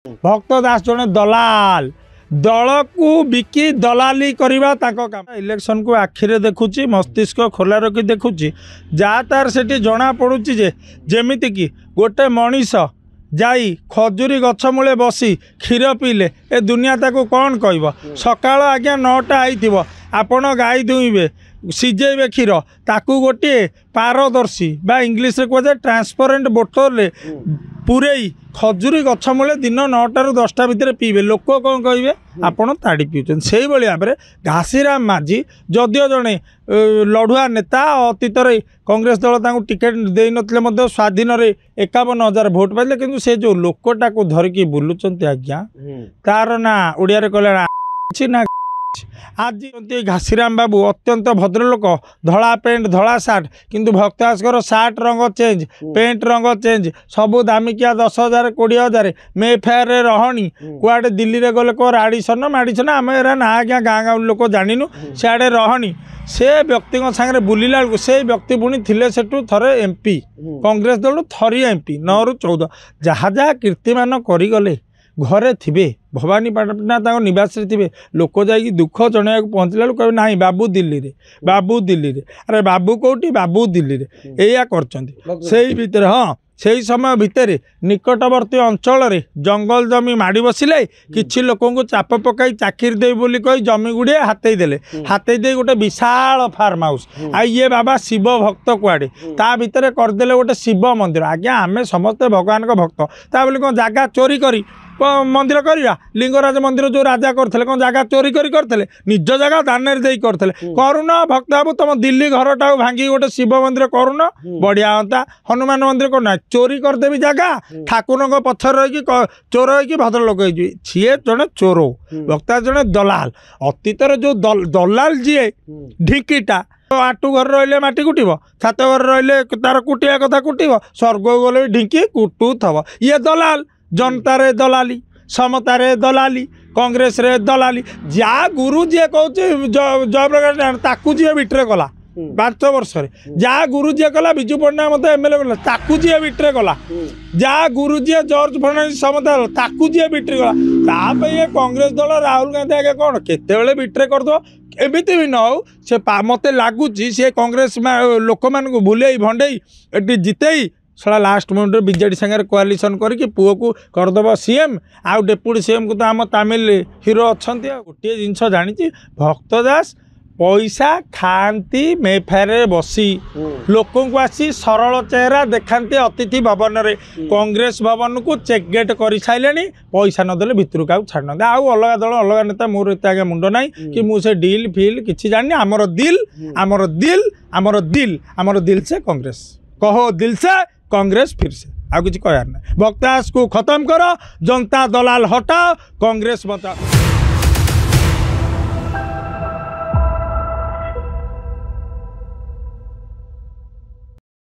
भक्त दास जड़े दलाल दल को बिकी दलाली करवा काम इलेक्शन को आखिरे देखुची मस्तिष्क खोला रखी देखुची जहाँ तार से जना पड़ुची जे जेमिति कि गोटे मनीष जाई खजुरी गछ मूले बसी क्षीर पीले ए दुनिया ताको कौन कहब सकाळ आज्ञा 9टा आईथिबो आपण गाई दुईबे सीझेबे क्षीर ताकू गोटे पारदर्शी बा इंग्लिश रे कहे ट्रांसपेरेंट बोतल पूरे खजुरी गछ मूले दिन 9टा ରୁ 10टा भितर पीबे लोक कौन कहे आपण ताड़ी पीछे से भाव में घासीराम माझी जदियो जड़े लड़ुआ नेता अतीत कांग्रेस दल टिकेट दे नथिले स्वाधीन 51,000 भोट पाइले किंतु से जो लोकटा को धरिकी बुलुचंती आज्ञा तार ना ओडिया रे कहले ना आज घासीराम बाबू अत्यंत भद्रलोक धला पेंट धला सार्ट किंतु भक्तदासकर सार्ट रंग चेंज पेंट रंग चेंज सबू दामिकिया 10,000 20,000 मे फेयर रहनी कुआडे दिल्ली रे गले को राडिसन माडिसन आम एरा ना आज्ञा गाँ गाँव लोक जानिनु सियाड़े रहनी से व्यक्ति सागर बुलिला बेलू से व्यक्ति पुणी थिले सेठू थरे एमपी कांग्रेस दल थरी एमपी 9 ରୁ 14 जहाँ जहाँ कीर्तिमान करिगले घरे थिबे भवानीपाटना निवास थे लोक जाकि दुख जन पहुँचला कहे ना बाबू दिल्ली रे अरे बाबू कौटी बाबू दिल्ली रे या कर हाँ से समय भितर निकटवर्ती अंचल रे जंगल जमी माड़ी बसिले किछि लोकों को चाप पकाई चाकिरी दे बोली कही जमी गुड़े हाथई देले हाथई दे गोटे विशाल फार्म हाउस आ ये बाबा शिव भक्त कुआडे ता भितर करदेले गोटे शिव मंदिर आज्ञा आमे समस्ते भगवान को भक्त ता बोली कौन जगह चोरी करी मंदिर करवा लिंगराज मंदिर जो राजा करते कौन जगह चोरी करते निज जगह दान करते करुन भक्त बाबू तुम दिल्ली घरटा भांगी गोटे शिव मंदिर करुन बढ़िया हाँ हनुमान मंदिर करना चोरी करदेवी जगह ठाकुर पछर रही चोर हो भद्रलोक सीए जड़े चोर भक्ता जड़े दलाल अतीत जो दलाल जी ढिंकीटा आटू घर रही माटी कुटब छात घर रही तार कुटिया कथा कुटब स्वर्ग गले ढिंकी कुटू थव ये दलाल जनता रे दलाली समता रे दलाली कांग्रेस रे दलाली जा गुरु जी कह जयप्रकाश ताकू जी बिट्रे कला 5 वर्ष जा गुरु जी कला विजु पट्टनायक मत एमएलए कला ताकू जी बिट्रे कला जा गुरु जी जॉर्ज फर्नांडिस समता ताकू जी बिट्रे कला ये कांग्रेस दल राहुल गांधी आगे कौन केते बिट्रे करदो एमती भी न हो से मत लगुच सी कांग्रेस लोक मान भूले भंडे जिते सला लास्ट मोमेंट बीजेडी सागर कोआलिशन करके पुओ को करदब सीएम आउ डेपुटी सीएम को तो आम तमिल हीरो अच्छा गोटे जिनस जानी भक्तदास पैसा खाती मेफेयर बसी लोक को आसी सरल चेहरा देखाते अतिथि भवन में कांग्रेस भवन को चेक गेट कर सारे पैसा नदेले भितर का छाड़ आउ अलग दल अलग नेता मोर एत आगे मुंड ना कि मुझे डील फिल कि जानी आमर दिल से कांग्रेस कहो दिल से कांग्रेस फिर से आउ किसी कहर ना भक्तदास को खत्म करो जनता दलाल हटाओ कांग्रेस बचाओ।